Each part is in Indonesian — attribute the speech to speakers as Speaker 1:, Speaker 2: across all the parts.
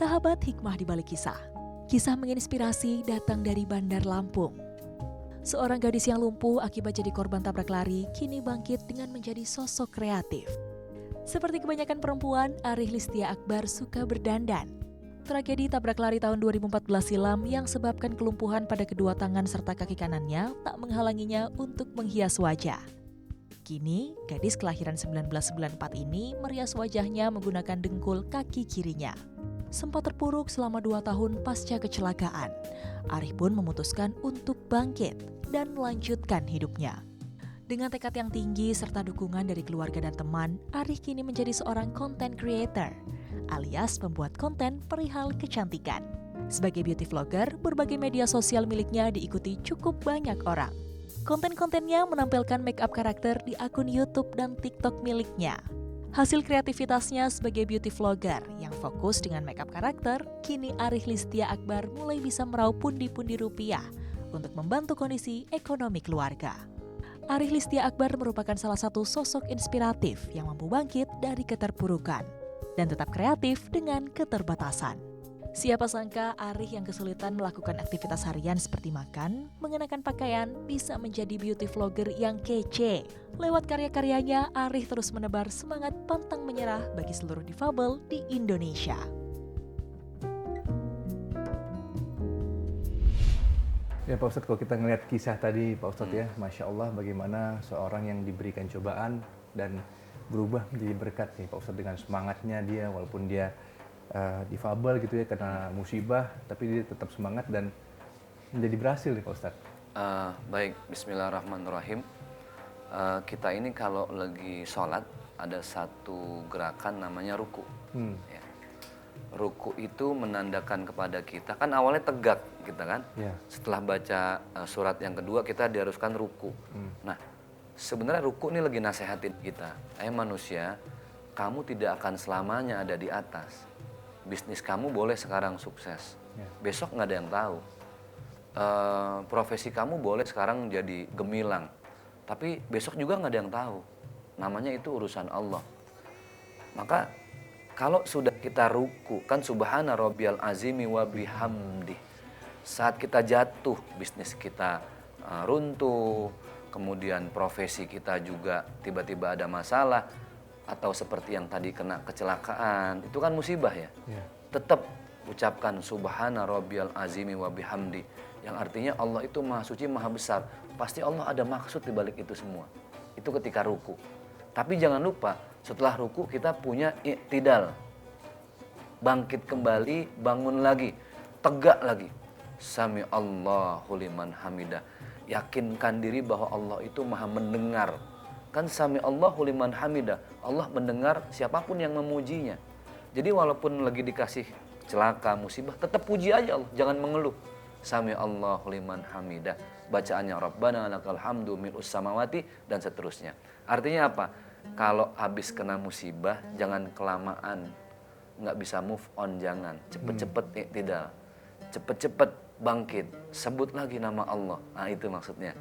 Speaker 1: Sahabat hikmah di balik kisah. Kisah menginspirasi datang dari Bandar Lampung. Seorang gadis yang lumpuh akibat jadi korban tabrak lari kini bangkit dengan menjadi sosok kreatif. Seperti kebanyakan perempuan, Arih Listia Akbar suka berdandan. Tragedi tabrak lari tahun 2014 silam yang sebabkan kelumpuhan pada kedua tangan serta kaki kanannya tak menghalanginya untuk menghias wajah. Kini, gadis kelahiran 1994 ini merias wajahnya menggunakan dengkul kaki kirinya. Sempat terpuruk selama 2 tahun pasca kecelakaan, Arih pun memutuskan untuk bangkit dan melanjutkan hidupnya. Dengan tekad yang tinggi serta dukungan dari keluarga dan teman, Arih kini menjadi seorang content creator, alias pembuat konten perihal kecantikan. Sebagai beauty vlogger, berbagai media sosial miliknya diikuti cukup banyak orang. Konten-kontennya menampilkan make up karakter di akun YouTube dan TikTok miliknya. Hasil kreativitasnya sebagai beauty vlogger yang fokus dengan makeup karakter, kini Arih Listia Akbar mulai bisa meraup pundi-pundi rupiah untuk membantu kondisi ekonomi keluarga. Arih Listia Akbar merupakan salah satu sosok inspiratif yang mampu bangkit dari keterpurukan dan tetap kreatif dengan keterbatasan. Siapa sangka Arih yang kesulitan melakukan aktivitas harian seperti makan, mengenakan pakaian, bisa menjadi beauty vlogger yang kece. Lewat karya-karyanya, Arih terus menebar semangat pantang menyerah bagi seluruh difabel di Indonesia.
Speaker 2: Ya Pak Ustadz, kalau kita ngelihat kisah tadi Pak Ustadz ya, Masya Allah bagaimana seorang yang diberikan cobaan dan berubah menjadi berkat nih Pak Ustadz dengan semangatnya dia, walaupun dia difabel gitu ya karena musibah, tapi dia tetap semangat dan menjadi berhasil nih Pak Ustadz.
Speaker 3: Baik, bismillahirrahmanirrahim. Kita ini kalau lagi sholat ada satu gerakan namanya ruku. Ya. Ruku itu menandakan kepada kita, kan awalnya tegak kita kan. Yeah. Setelah baca surat yang kedua kita diharuskan ruku. Nah, sebenarnya ruku ini lagi nasehatin kita. Manusia, kamu tidak akan selamanya ada di atas. Bisnis kamu boleh sekarang sukses, besok nggak ada yang tahu. Profesi kamu boleh sekarang jadi gemilang, tapi besok juga nggak ada yang tahu. Namanya itu urusan Allah. Maka kalau sudah kita ruku, kan subhana rabbiyal azimi wa bihamdi. Saat kita jatuh, bisnis kita runtuh, kemudian profesi kita juga tiba-tiba ada masalah, atau seperti yang tadi kena kecelakaan, itu kan musibah ya. Tetap ucapkan subhana rabbiyal azimi wa bihamdi, yang artinya Allah itu maha suci, maha besar. Pasti Allah ada maksud di balik itu semua. Itu ketika ruku. Tapi jangan lupa, setelah ruku kita punya i'tidal. Bangkit kembali, bangun lagi, tegak lagi. Sami Allahu liman hamidah. Yakinkan diri bahwa Allah itu maha mendengar. Kan sami Allahu liman hamidah, Allah mendengar siapapun yang memujinya. Jadi walaupun lagi dikasih celaka, musibah, tetap puji aja Allah, jangan mengeluh. Sami Allahu liman hamidah, bacaannya Rabbana lakal hamdu mil'us samawati dan seterusnya. Artinya apa? Kalau habis kena musibah jangan kelamaan, nggak bisa move on, jangan. Cepet-cepet i'tidal, cepet-cepet bangkit, sebut lagi nama Allah. Nah itu maksudnya.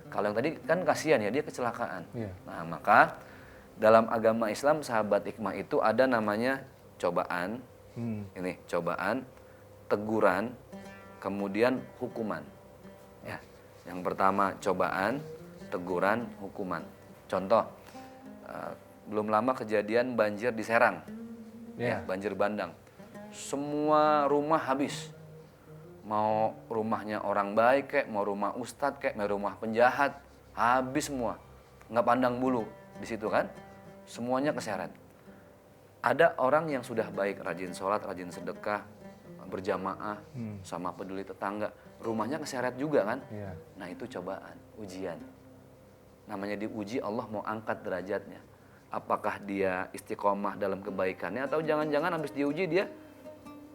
Speaker 3: Kalau yang tadi kan kasihan ya, dia kecelakaan. Nah maka dalam agama Islam sahabat hikmah itu ada namanya cobaan. Ini cobaan, teguran, kemudian hukuman. Ya, yang pertama cobaan, teguran, hukuman. Contoh, belum lama kejadian banjir di Serang. Ya, banjir bandang. Semua rumah habis. Mau rumahnya orang baik kek, mau rumah ustadz kek, mau rumah penjahat, habis semua. Nggak pandang bulu di situ kan, semuanya keseret. Ada orang yang sudah baik, rajin sholat, rajin sedekah, berjamaah, sama peduli tetangga, rumahnya keseret juga kan. Nah itu cobaan, ujian. Namanya diuji, Allah mau angkat derajatnya. Apakah dia istiqomah dalam kebaikannya, atau jangan-jangan habis diuji dia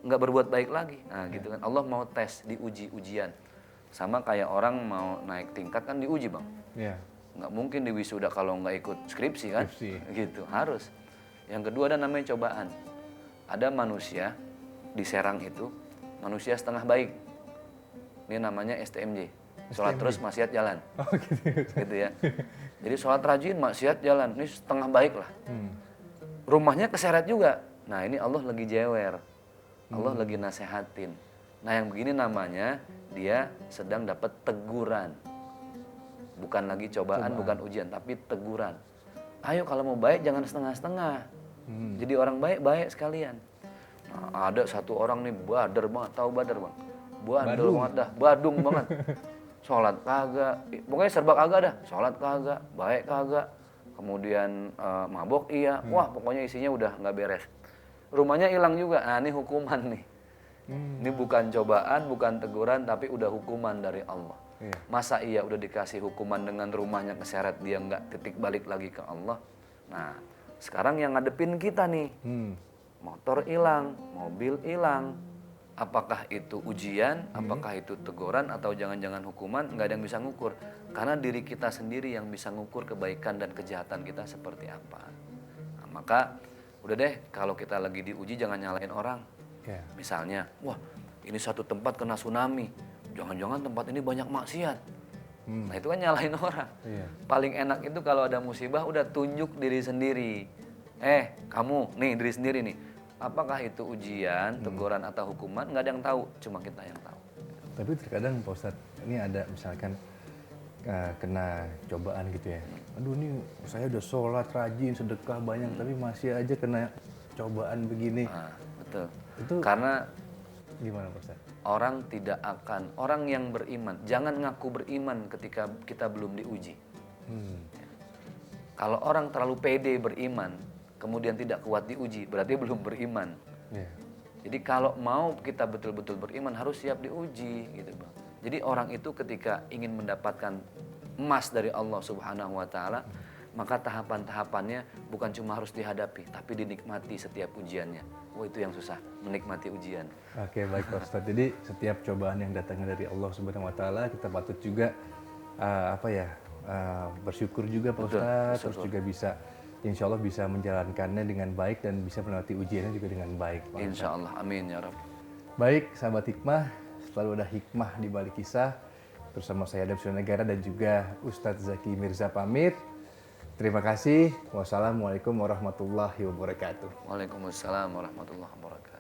Speaker 3: nggak berbuat baik lagi. Nah gitu kan, Allah mau tes, diuji, ujian. Sama kayak orang mau naik tingkat kan diuji bang. Nggak mungkin di wisuda kalau nggak ikut skripsi kan. Gitu, harus. Yang kedua ada namanya cobaan. Ada manusia di Serang itu, manusia setengah baik. Ini namanya STMJ, sholat terus maksiat jalan. Gitu ya. Jadi sholat rajin, maksiat jalan, ini setengah baik lah. Rumahnya keseret juga. Nah ini Allah lagi jewer. Allah lagi nasehatin. Nah yang begini namanya dia sedang dapat teguran. Bukan lagi cobaan, bukan ujian, tapi teguran. Ayo kalau mau baik jangan setengah-setengah. Jadi orang baik sekalian. Nah, ada satu orang nih badar banget, tahu badar bang? Badar banget dah, badung banget. Sholat kagak, pokoknya serba kagak dah. Sholat kagak, baik kagak. Kemudian mabok iya, wah pokoknya isinya udah nggak beres. Rumahnya hilang juga, nah ini hukuman nih. Ini bukan cobaan, bukan teguran, tapi udah hukuman dari Allah. Masa iya udah dikasih hukuman dengan rumahnya keseret, dia nggak titik balik lagi ke Allah. Nah sekarang yang ngadepin kita nih, motor hilang, mobil hilang. Apakah itu ujian, apakah itu teguran, atau jangan-jangan hukuman, nggak ada yang bisa ngukur. Karena diri kita sendiri yang bisa ngukur kebaikan dan kejahatan kita seperti apa. Nah, maka udah deh, kalau kita lagi diuji jangan nyalain orang. Misalnya, wah ini satu tempat kena tsunami, jangan-jangan tempat ini banyak maksiat. Nah itu kan nyalain orang. Paling enak itu kalau ada musibah udah tunjuk diri sendiri. Kamu nih diri sendiri nih. Apakah itu ujian, teguran atau hukuman? Nggak ada yang tahu, cuma kita yang tahu.
Speaker 2: Tapi terkadang Pak Ustadz, ini ada misalkan kena cobaan gitu ya. Aduh ini saya udah sholat, rajin, sedekah banyak, tapi masih aja kena cobaan begini.
Speaker 3: Nah, betul.
Speaker 2: Itu
Speaker 3: karena
Speaker 2: gimana Pak Ustadz?
Speaker 3: Orang yang beriman, jangan ngaku beriman ketika kita belum diuji. Kalau orang terlalu pede beriman, kemudian tidak kuat diuji, berarti belum beriman. Jadi kalau mau kita betul-betul beriman harus siap diuji, gitu bang. Jadi orang itu ketika ingin mendapatkan emas dari Allah Subhanahu Wa Taala, maka tahapan-tahapannya bukan cuma harus dihadapi, tapi dinikmati setiap ujiannya. Oh itu yang susah, menikmati ujian.
Speaker 2: Oke, baik Pak Ustadz. Jadi setiap cobaan yang datangnya dari Allah Subhanahu Wa Taala, kita patut juga bersyukur juga Pak Ustadz, terus juga bisa insya Allah bisa menjalankannya dengan baik dan bisa melewati ujiannya juga dengan baik.
Speaker 3: Insya Allah, amin ya Rabb.
Speaker 2: Baik, sahabat hikmah, selalu ada hikmah di balik kisah. Bersama saya Adam Suranegara dan juga Ustadz Zaki Mirza pamit. Terima kasih. Wassalamualaikum warahmatullahi wabarakatuh.
Speaker 3: Waalaikumsalam warahmatullahi wabarakatuh.